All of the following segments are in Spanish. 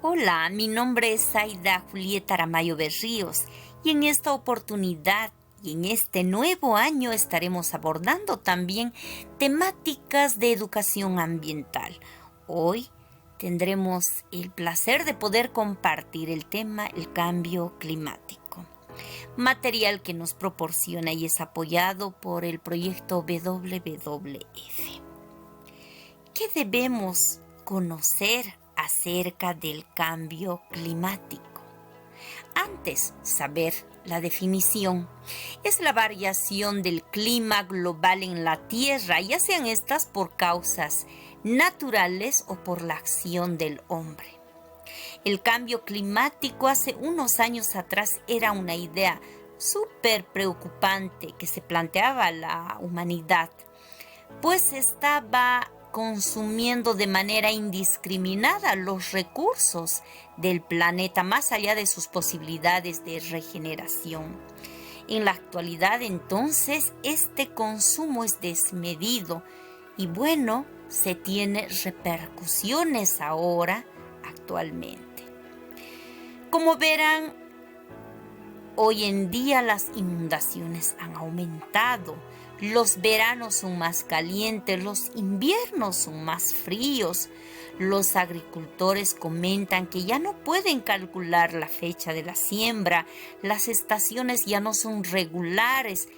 Hola, mi nombre es Zaida Julieta Aramayo Berríos y en esta oportunidad y en este nuevo año estaremos abordando también temáticas de educación ambiental. Hoy tendremos el placer de poder compartir el tema el cambio climático, material que nos proporciona y es apoyado por el proyecto WWF. ¿Qué debemos conocer acerca del cambio climático? Antes, saber la definición. Es la variación del clima global en la Tierra, ya sean estas por causas naturales o por la acción del hombre. El cambio climático hace unos años atrás era una idea súper preocupante que se planteaba la humanidad, pues estaba consumiendo de manera indiscriminada los recursos del planeta más allá de sus posibilidades de regeneración. En la actualidad, entonces, este consumo es desmedido y bueno, se tiene repercusiones ahora, actualmente. Como verán, hoy en día las inundaciones han aumentado, los veranos son más calientes, los inviernos son más fríos. Los agricultores comentan que ya no pueden calcular la fecha de la siembra, las estaciones ya no son regulares.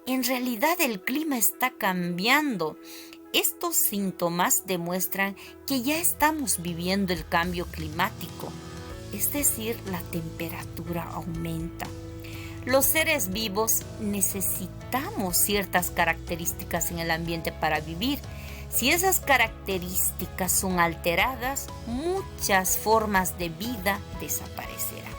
En realidad el clima está cambiando. Estos síntomas demuestran que ya estamos viviendo el cambio climático, es decir, la temperatura aumenta. Los seres vivos necesitamos ciertas características en el ambiente para vivir. Si esas características son alteradas, muchas formas de vida desaparecerán.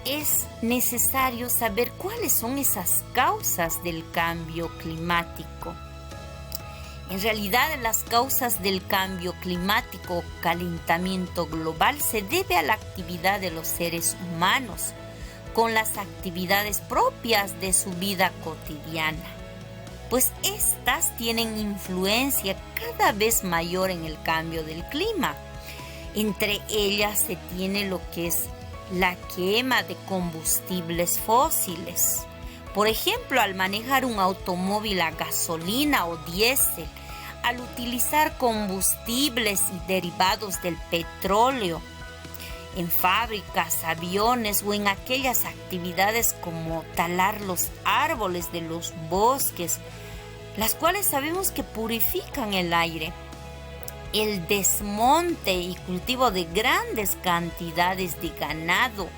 Es necesario saber cuáles son esas causas del cambio climático. En realidad, las causas del cambio climático o calentamiento global se debe a la actividad de los seres humanos, con las actividades propias de su vida cotidiana, pues estas tienen influencia cada vez mayor en el cambio del clima. Entre ellas se tiene lo que es la quema de combustibles fósiles. Por ejemplo, al manejar un automóvil a gasolina o diésel, al utilizar combustibles y derivados del petróleo, en fábricas, aviones o en aquellas actividades como talar los árboles de los bosques, las cuales sabemos que purifican el aire. El desmonte y cultivo de grandes cantidades de ganado,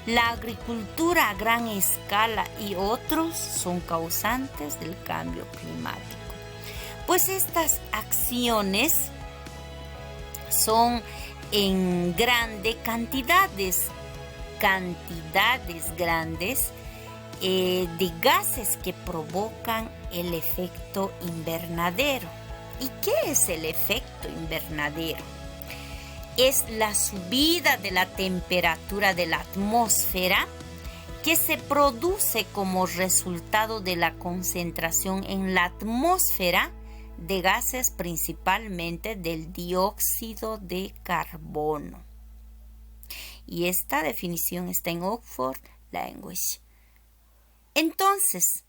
la agricultura a gran escala y otros son causantes del cambio climático. Pues estas acciones son en grandes cantidades grandes de gases que provocan el efecto invernadero. ¿Y qué es el efecto invernadero? Es la subida de la temperatura de la atmósfera que se produce como resultado de la concentración en la atmósfera de gases, principalmente del dióxido de carbono. Y esta definición está en Oxford Language. Entonces,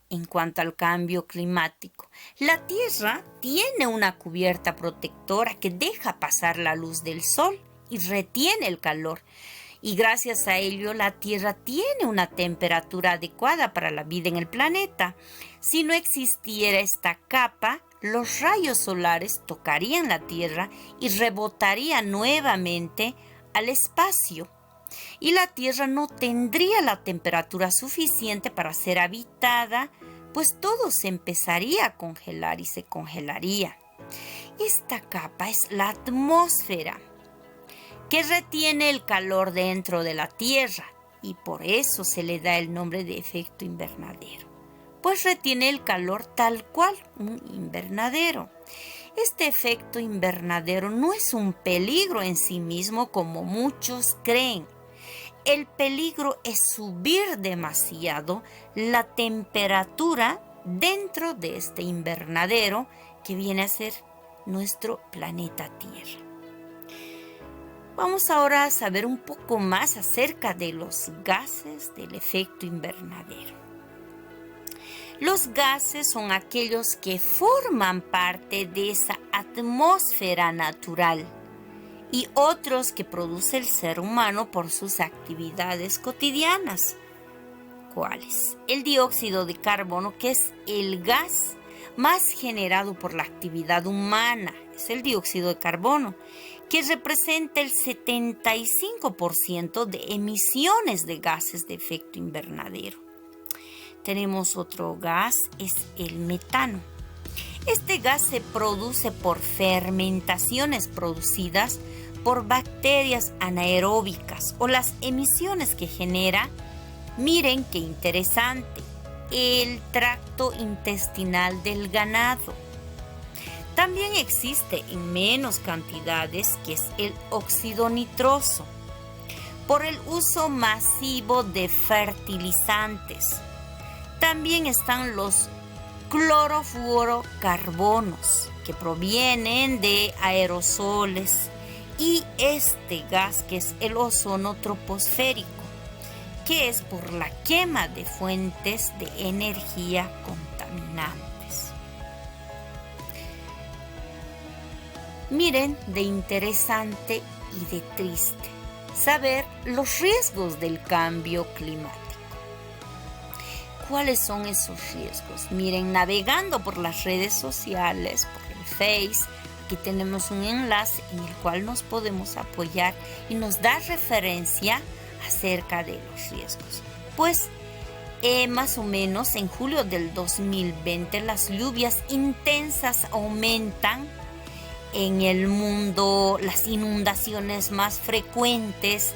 en cuanto al cambio climático, la Tierra tiene una cubierta protectora que deja pasar la luz del sol y retiene el calor. Y gracias a ello, la Tierra tiene una temperatura adecuada para la vida en el planeta. Si no existiera esta capa, los rayos solares tocarían la Tierra y rebotarían nuevamente al espacio. Y la Tierra no tendría la temperatura suficiente para ser habitada, pues todo se empezaría a congelar y se congelaría. Esta capa es la atmósfera, que retiene el calor dentro de la Tierra y por eso se le da el nombre de efecto invernadero, pues retiene el calor tal cual un invernadero. Este efecto invernadero no es un peligro en sí mismo como muchos creen. El peligro es subir demasiado la temperatura dentro de este invernadero que viene a ser nuestro planeta Tierra. Vamos ahora a saber un poco más acerca de los gases del efecto invernadero. Los gases son aquellos que forman parte de esa atmósfera natural y otros que produce el ser humano por sus actividades cotidianas. ¿Cuáles? El dióxido de carbono, que es el gas más generado por la actividad humana, es el dióxido de carbono, que representa el 75% de emisiones de gases de efecto invernadero. Tenemos otro gas, es el metano. Este gas se produce por fermentaciones producidas por bacterias anaeróbicas o las emisiones que genera, miren qué interesante, el tracto intestinal del ganado. También existe en menos cantidades, que es el óxido nitroso, por el uso masivo de fertilizantes. También están los clorofluorocarbonos, que provienen de aerosoles, y este gas, que es el ozono troposférico, que es por la quema de fuentes de energía contaminantes. Miren, de interesante y de triste saber los riesgos del cambio climático. ¿Cuáles son esos riesgos? Miren, navegando por las redes sociales, por el Face, aquí tenemos un enlace en el cual nos podemos apoyar y nos da referencia acerca de los riesgos. Pues más o menos en julio del 2020 las lluvias intensas aumentan en el mundo, las inundaciones más frecuentes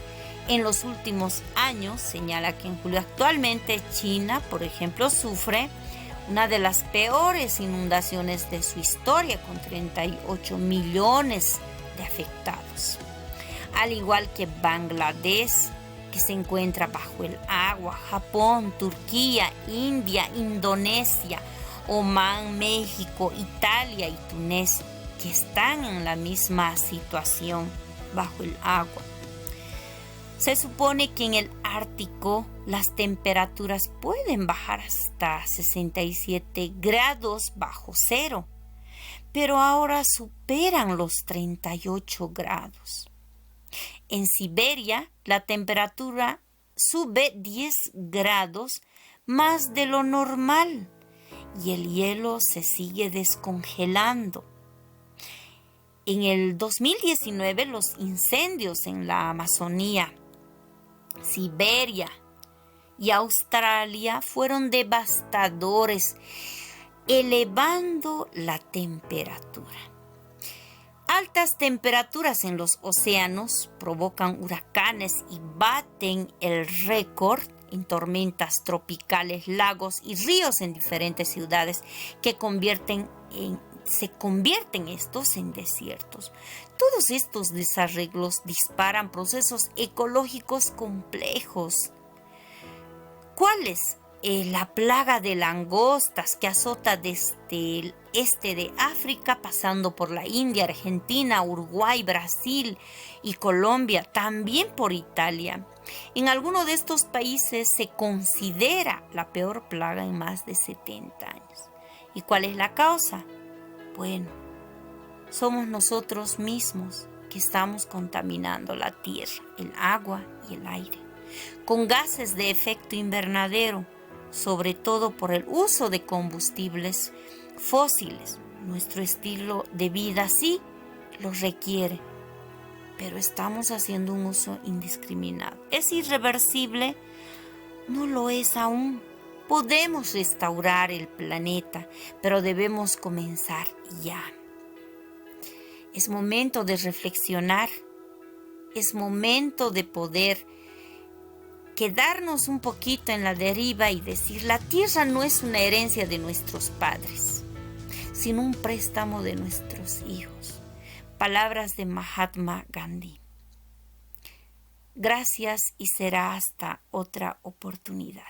en los últimos años. Señala que en julio actualmente China, por ejemplo, sufre una de las peores inundaciones de su historia, con 38 millones de afectados. Al igual que Bangladesh, que se encuentra bajo el agua, Japón, Turquía, India, Indonesia, Omán, México, Italia y Túnez, que están en la misma situación bajo el agua. Se supone que en el Ártico las temperaturas pueden bajar hasta 67 grados bajo cero, pero ahora superan los 38 grados. En Siberia la temperatura sube 10 grados más de lo normal y el hielo se sigue descongelando. En el 2019 los incendios en la Amazonía, Siberia y Australia fueron devastadores, elevando la temperatura. Altas temperaturas en los océanos provocan huracanes y baten el récord en tormentas tropicales, lagos y ríos en diferentes ciudades que se convierten estos en desiertos. Todos estos desarreglos disparan procesos ecológicos complejos. ¿Cuáles? La plaga de langostas que azota desde el este de África, pasando por la India, Argentina, Uruguay, Brasil y Colombia, también por Italia. En alguno de estos países se considera la peor plaga en más de 70 años. ¿Y cuál es la causa? Bueno, somos nosotros mismos que estamos contaminando la tierra, el agua y el aire, con gases de efecto invernadero, sobre todo por el uso de combustibles fósiles. Nuestro estilo de vida sí lo requiere, pero estamos haciendo un uso indiscriminado. ¿Es irreversible? No lo es aún. Podemos restaurar el planeta, pero debemos comenzar ya. Es momento de reflexionar, es momento de poder quedarnos un poquito en la deriva y decir: la tierra no es una herencia de nuestros padres, sino un préstamo de nuestros hijos. Palabras de Mahatma Gandhi. Gracias y será hasta otra oportunidad.